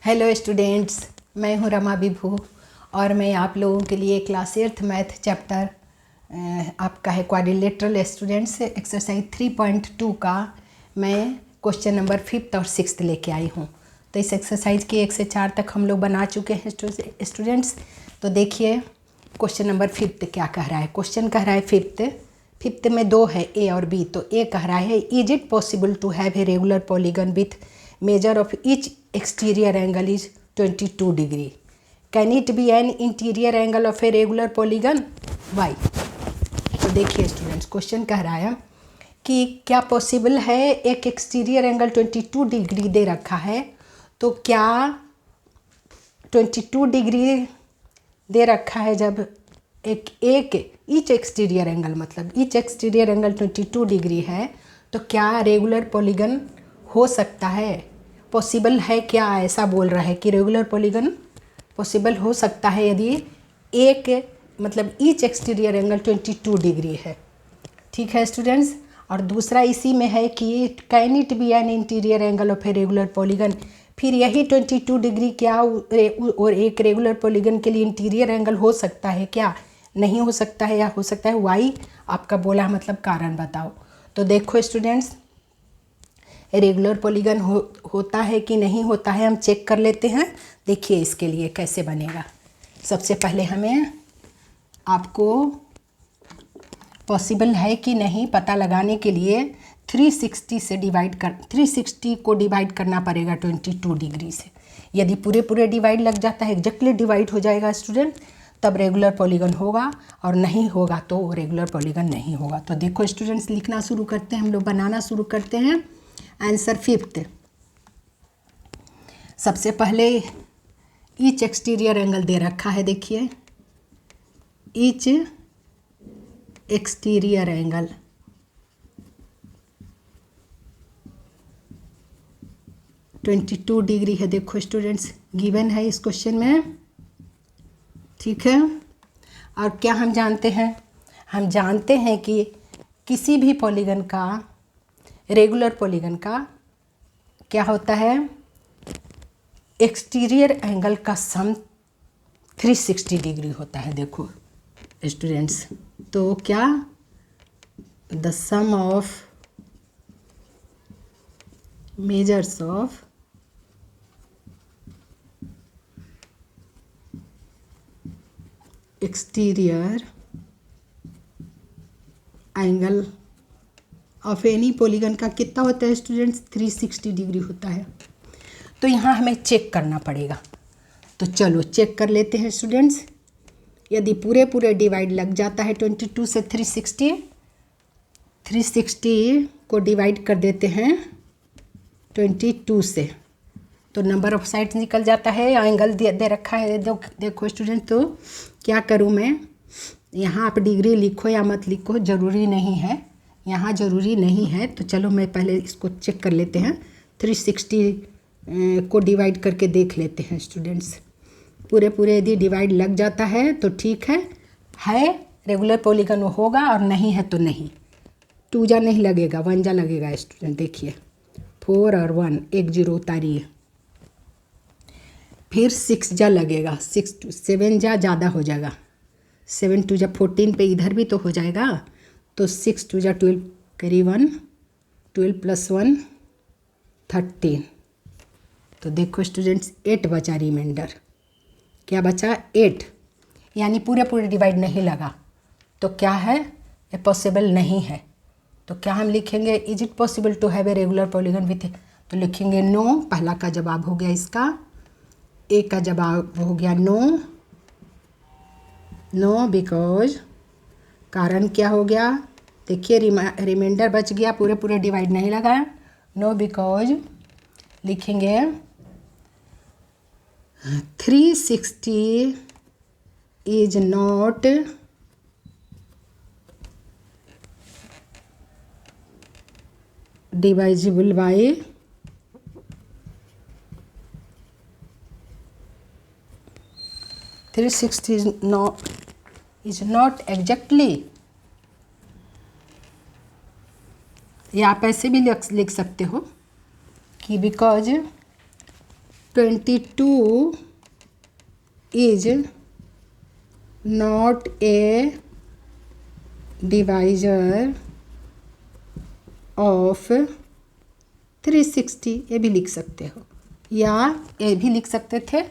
Hello students, मैं हूं रमा विभू और मैं आप लोगों के लिए क्लास 8th मैथ चैप्टर आपका है क्वाड्रिलेटरल स्टूडेंट्स एक्सरसाइज 3.2 का मैं क्वेश्चन नंबर 5th और 6th लेके आई हूं। तो इस एक्सरसाइज के 1 से 4 तक हम लोग बना चुके हैं स्टूडेंट्स। तो देखिए क्वेश्चन नंबर 5th क्या कह रहा है। क्वेश्चन कह रहा है फिफ्थ में दो है ए और बी। तो ए कह रहा है is it possible to have a regular polygon with measure of each exterior angle is 22 degree. Can it be an interior angle of a regular polygon? Why? तो देखिए स्टूडेंट्स, क्वेश्चन कह रहा है कि क्या पॉसिबल है, एक एक्सटीरियर एंगल 22 डिग्री दे रखा है, तो क्या 22 डिग्री दे रखा है जब एक ईच एक्सटीरियर एंगल मतलब ईच एक्सटीरियर एंगल 22 डिग्री है, तो क्या रेगुलर पॉलीगन हो सकता है, पॉसिबल है क्या? ऐसा बोल रहा है कि रेगुलर पॉलीगन पॉसिबल हो सकता है यदि एक मतलब ईच एक्सटीरियर एंगल 22 डिग्री है। ठीक है स्टूडेंट्स। और दूसरा इसी में है कि can it be an interior angle of a regular polygon. फिर यही 22 डिग्री क्या और एक रेगुलर पॉलीगन के लिए इंटीरियर एंगल हो सकता है क्या? नहीं हो सकता है या हो सकता है? वाई आपका बोला मतलब कारण बताओ। तो देखो स्टूडेंट्स, रेगुलर पॉलीगन होता है कि नहीं होता है हम चेक कर लेते हैं। देखिए इसके लिए कैसे बनेगा। सबसे पहले हमें आपको पॉसिबल है कि नहीं पता लगाने के लिए 360 को डिवाइड करना पड़ेगा 22 डिग्री से। यदि पूरे डिवाइड लग जाता है, एग्जैक्टली डिवाइड हो जाएगा स्टूडेंट, तब रेगुलर पॉलीगन होगा, और नहीं होगा तो रेगुलर पॉलीगन नहीं होगा। तो देखो स्टूडेंट्स, लिखना शुरू करते हैं, हम लोग बनाना शुरू करते हैं। आंसर 5th, सबसे पहले ईच एक्सटीरियर एंगल दे रखा है। देखिए ईच एक्सटीरियर एंगल 22 डिग्री है। देखो स्टूडेंट्स, गिवन है इस क्वेश्चन में। ठीक है। और क्या हम जानते हैं? हम जानते हैं कि किसी भी पॉलीगन का, रेगुलर पॉलीगन का क्या होता है, एक्सटीरियर एंगल का सम 360 डिग्री होता है। देखो स्टूडेंट्स, तो क्या the sum of measures of exterior angle of any polygon का कितना होता है स्टूडेंट्स? 360 डिग्री होता है। तो यहाँ हमें चेक करना पड़ेगा। तो चलो चेक कर लेते हैं स्टूडेंट्स। यदि पूरे डिवाइड लग जाता है 22 से 360 को डिवाइड कर देते हैं 22 से, तो नंबर ऑफ साइड्स निकल जाता है। एंगल दे रखा है। देखो स्टूडेंट, तो क्या करूँ मैं? यहाँ आप डिग्री लिखो या मत लिखो, ज़रूरी नहीं है, यहाँ ज़रूरी नहीं है। तो चलो मैं पहले इसको चेक कर लेते हैं। 360 को डिवाइड करके देख लेते हैं स्टूडेंट्स। पूरे यदि डिवाइड लग जाता है तो ठीक है रेगुलर पॉलीगन होगा, और नहीं है तो नहीं। 2 जा नहीं लगेगा, 1 जा लगेगा स्टूडेंट। देखिए 4 और 1, 1 0 उतारिए, फिर 6 जा लगेगा, 7 जा ज़्यादा हो जाएगा, 7 2 जा 14 पे इधर भी तो हो जाएगा। तो 6 2 जा 12, करी 1, 12 + 1 13। तो देखो स्टूडेंट्स 8 बचा रिमाइंडर। क्या बचा? 8। यानी पूरे डिवाइड नहीं लगा, तो क्या है? ये पॉसिबल नहीं है। तो क्या हम लिखेंगे? Is it possible to have a regular polygon with? तो लिखेंगे नो। पहला का जवाब हो गया इसका, ए का जवाब हो गया नो बिकॉज, कारण क्या हो गया? देखिए रिमाइंडर बच गया, पूरे डिवाइड नहीं लगा। नो बिकॉज लिखेंगे 360 is not divisible by 360 is not exactly, या आप ऐसे भी लिख सकते हो कि because 22 is not a divisor of 360, ये भी लिख सकते हो, या ये भी लिख सकते थे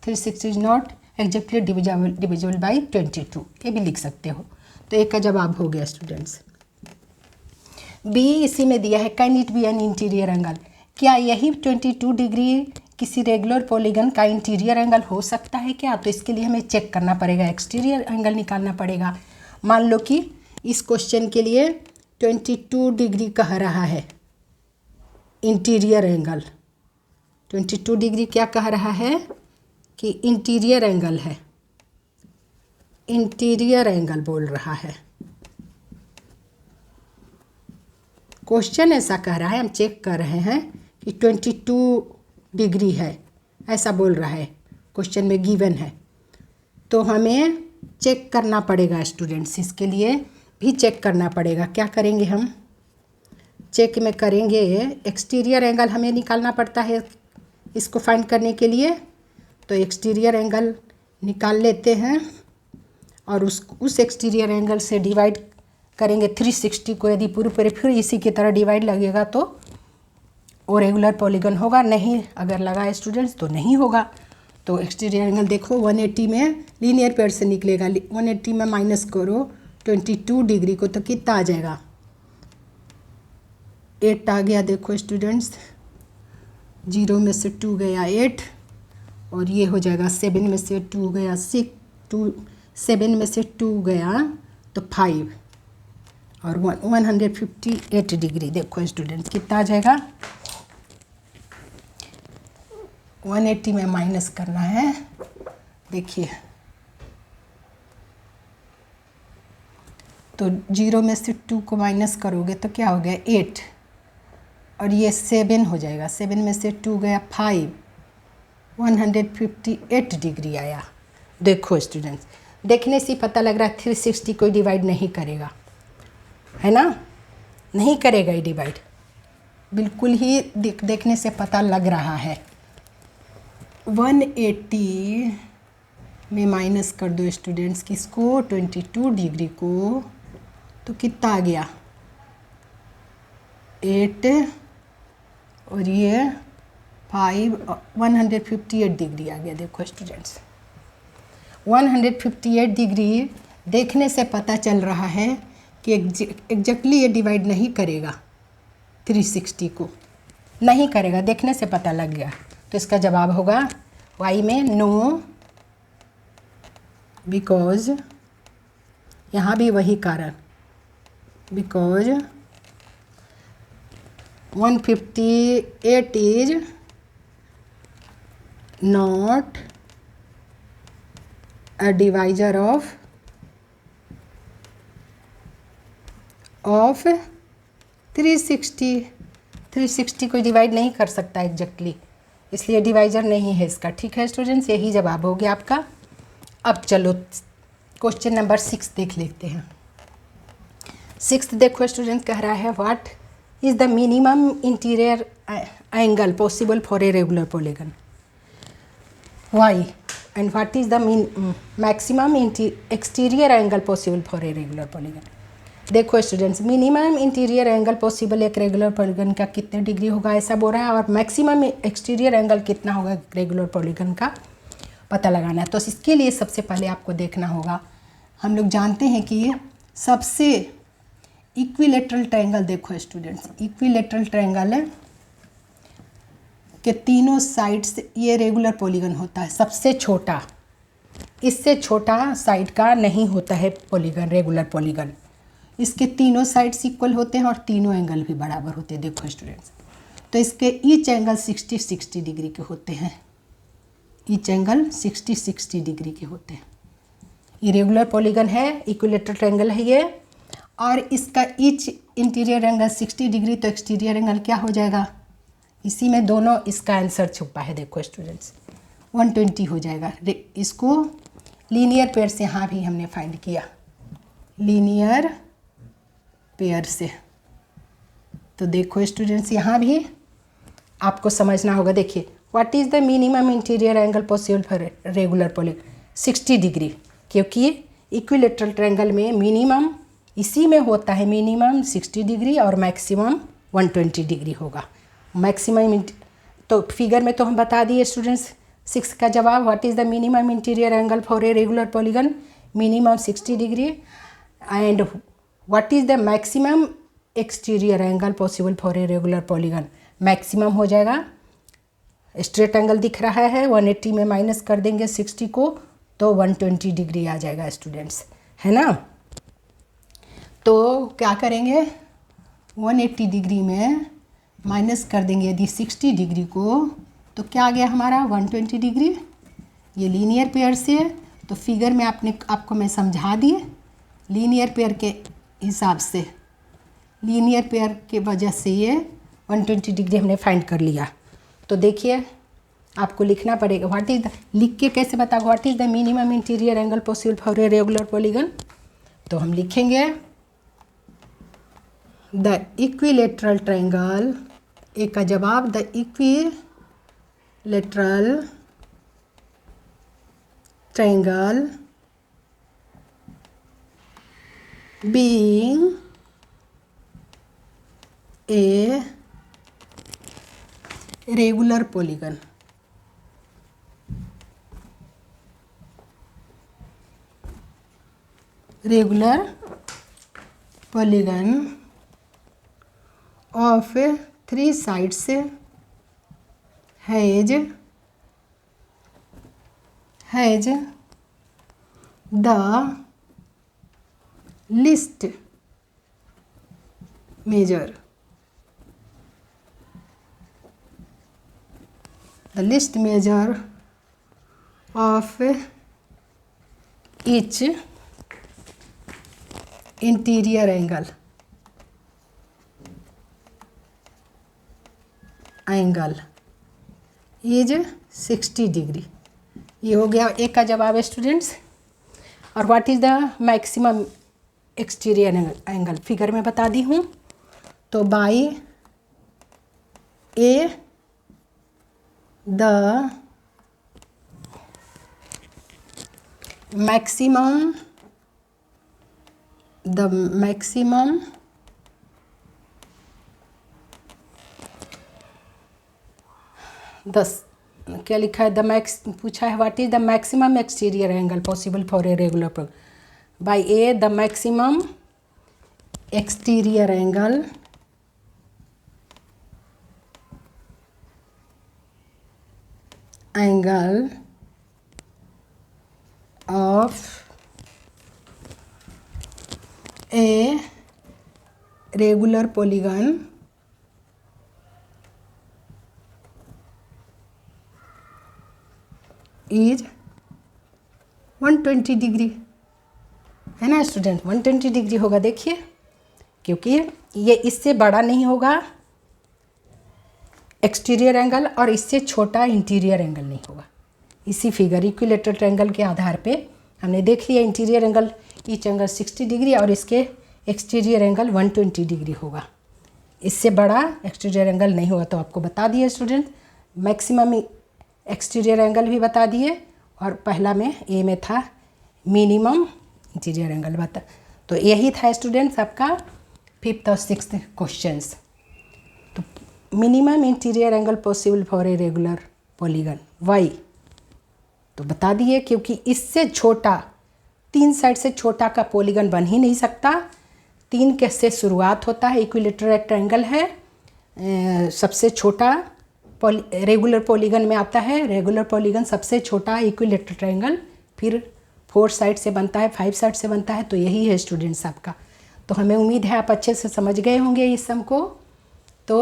360 is not exactly divisible by 22, ये भी लिख सकते हो। तो एक का जवाब हो गया स्टूडेंट्स। बी इसी में दिया है, can it be an interior angle, क्या यही 22 डिग्री किसी रेगुलर पॉलीगन का इंटीरियर एंगल हो सकता है क्या? तो इसके लिए हमें चेक करना पड़ेगा, एक्सटीरियर एंगल निकालना पड़ेगा। मान लो कि इस क्वेश्चन के लिए 22 डिग्री कह रहा है इंटीरियर एंगल, 22 डिग्री क्या कह रहा है कि इंटीरियर एंगल है, इंटीरियर एंगल बोल रहा है। क्वेश्चन ऐसा कह रहा है, हम चेक कर रहे हैं कि 22 डिग्री है, ऐसा बोल रहा है, क्वेश्चन में गिवन है। तो हमें चेक करना पड़ेगा स्टूडेंट्स, इसके लिए भी चेक करना पड़ेगा। क्या करेंगे हम? चेक में करेंगे, एक्सटीरियर एंगल हमें निकालना पड़ता है इसको फाइंड करने के लिए। तो एक्सटीरियर एंगल निकाल लेते हैं और उस एक्सटीरियर एंगल से डिवाइड करेंगे 360 को। यदि पूरे फिर इसी की तरह डिवाइड लगेगा तो वो रेगुलर पॉलीगन होगा, नहीं अगर लगा स्टूडेंट्स तो नहीं होगा। तो एक्सटीरियर एंगल देखो 180 में लीनियर पेयर से निकलेगा, 180 में माइनस करो 22 डिग्री को तो कितना आ जाएगा? 8 आ गया। देखो स्टूडेंट्स, 0 में से 2 गया 8 और ये हो जाएगा 7 में से 2 गया 6, 7 में से 2 गया तो 5 और 158 डिग्री। देखो स्टूडेंट्स कितना आ जाएगा? 180 में माइनस करना है, देखिए तो 0 में से 2 को माइनस करोगे तो क्या हो गया 8 और ये 7 हो जाएगा, 7 में से 2 गया 5, 158 डिग्री आया। देखो स्टूडेंट्स, देखने से पता लग रहा है 360 कोई डिवाइड नहीं करेगा, है ना, नहीं करेगा ये डिवाइड, बिल्कुल ही देखने से पता लग रहा है। 180 में माइनस कर दो स्टूडेंट्स किसको? 22 डिग्री को, तो कितना आ गया 8 और ये 5, 158 डिग्री आ गया। देखो स्टूडेंट्स 158 डिग्री देखने से पता चल रहा है कि एग्जैक्टली ये डिवाइड नहीं करेगा, 360 को नहीं करेगा, देखने से पता लग गया। तो इसका जवाब होगा वाई में नो, बिकॉज यहाँ भी वही कारण, because 158 is not a divisor of 360 को डिवाइड नहीं कर सकता एग्जैक्टली, इसलिए डिवाइजर नहीं है इसका। ठीक है स्टूडेंट्स, यही जवाब हो गया आपका। अब चलो क्वेश्चन नंबर 6 देख लेते हैं। 6 देखो स्टूडेंट कह रहा है what is the minimum interior angle possible for a regular polygon, why and what is the maximum exterior angle possible for a regular polygon। देखो students, minimum interior angle possible एक regular polygon का कितने degree होगा ऐसा बोल रहा है, और मैक्सिमम एक्सटीरियर एंगल कितना होगा रेगुलर पॉलीगन का पता लगाना है। तो इसके लिए सबसे पहले आपको देखना होगा, हम लोग जानते हैं कि सबसे इक्विलेटरल ट्रायंगल, देखो स्टूडेंट्स इक्विलेटरल ट्रायंगल है कि तीनों साइड्स ये रेगुलर पॉलीगन होता है, सबसे छोटा, इससे छोटा साइड का नहीं होता है पॉलीगन, रेगुलर पॉलीगन। इसके तीनों साइड्स इक्वल होते हैं और तीनों एंगल भी बराबर होते हैं। देखो स्टूडेंट्स, तो इसके ईच एंगल 60 डिग्री के होते हैं, ईच एंगल 60 डिग्री के होते हैं। ये रेगुलर पॉलीगन है, इक्विलेटरल ट्रायंगल है ये, और इसका ईच इंटीरियर एंगल 60 डिग्री, तो एक्सटीरियर एंगल क्या हो जाएगा? इसी में दोनों इसका आंसर छुपा है। देखो स्टूडेंट्स 120 हो जाएगा। इसको लीनियर पेयर से यहाँ भी हमने फाइंड किया, लीनियर पेयर से। तो देखो स्टूडेंट्स यहाँ भी आपको समझना होगा, देखिए what is the minimum interior angle possible for regular polygon? 60 degree, क्योंकि इक्विलेटरल ट्रायंगल में मिनिमम इसी में होता है, मिनिमम 60 डिग्री और मैक्सिमम 120 डिग्री होगा। मैक्सिमम तो फिगर में तो हम बता दिए स्टूडेंट्स 6 का जवाब। What is the minimum interior angle for a regular polygon? Minimum 60 degree. And what is the maximum exterior angle possible for a regular polygon? Maximum हो जाएगा, स्ट्रेट एंगल दिख रहा है, 180 में माइनस कर देंगे 60 को तो 120 डिग्री आ जाएगा स्टूडेंट्स, है ना। तो क्या करेंगे, 180 डिग्री में माइनस कर देंगे यदि 60 डिग्री को, तो क्या आ गया हमारा 120 डिग्री। ये लीनियर पेयर से है, तो फिगर में आपको मैं समझा दिए लीनियर पेयर के हिसाब से, लीनियर पेयर के वजह से ये 120 डिग्री हमने फाइंड कर लिया। तो देखिए आपको लिखना पड़ेगा व्हाट इज़ द, लिख के कैसे बताओ what is the minimum interior angle possible for a regular polygon? तो हम लिखेंगे द इक्विलेटरल ट्रायंगल, एक का जवाब the equilateral triangle being a regular polygon, regular polygon of 3 sides has the least measure, the least measure of each interior angle is 60 degree. ये हो गया एक का जवाब है स्टूडेंट्स। और what is the maximum exterior angle, figure में बता दी हूँ। तो बाई ए द मैक्सिमम क्या लिखा है, द मैक्स पूछा है what is the maximum exterior angle possible for a regular by a the maximum exterior angle of a regular polygon is 120 degree, है ना स्टूडेंट। 120 डिग्री होगा देखिए, क्योंकि ये इससे बड़ा नहीं होगा एक्सटीरियर एंगल और इससे छोटा इंटीरियर एंगल नहीं होगा। इसी फिगर इक्विलेटरल ट्रायंगल के आधार पे हमने देख लिया interior angle each angle 60 degree और इसके एक्सटीरियर एंगल 120 डिग्री होगा। इससे बड़ा एक्सटीरियर एंगल नहीं होगा। तो आपको बता दिए स्टूडेंट, मैक्सिमम एक्सटीरियर एंगल भी बता दिए और पहला में ए में था मिनिमम इंटीरियर एंगल बता। तो यही था स्टूडेंट्स आपका 5th और 6th क्वेश्चंस। तो minimum interior angle possible for a regular polygon why तो बता दिए, क्योंकि इससे छोटा 3 साइड से छोटा का पॉलीगन बन ही नहीं सकता। 3 के से शुरुआत होता है, इक्विलेटरल ट्रायंगल है सबसे छोटा रेगुलर पॉलीगन में आता है। रेगुलर पॉलीगन सबसे छोटा इक्विलेटरल ट्रायंगल, फिर 4 साइड से बनता है, 5 साइड से बनता है। तो यही है स्टूडेंट्स आपका। तो हमें उम्मीद है आप अच्छे से समझ गए होंगे इस सम को। तो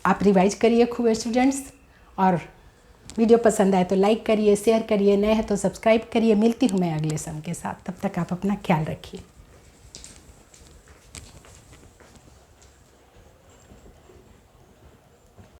आप रिवाइज करिए खूब स्टूडेंट्स, और वीडियो पसंद आए तो लाइक करिए, शेयर करिए, नए हैं तो सब्सक्राइब करिए। मिलती हूँ मैं अगले सम के साथ, तब तक आप अपना ख्याल रखिए।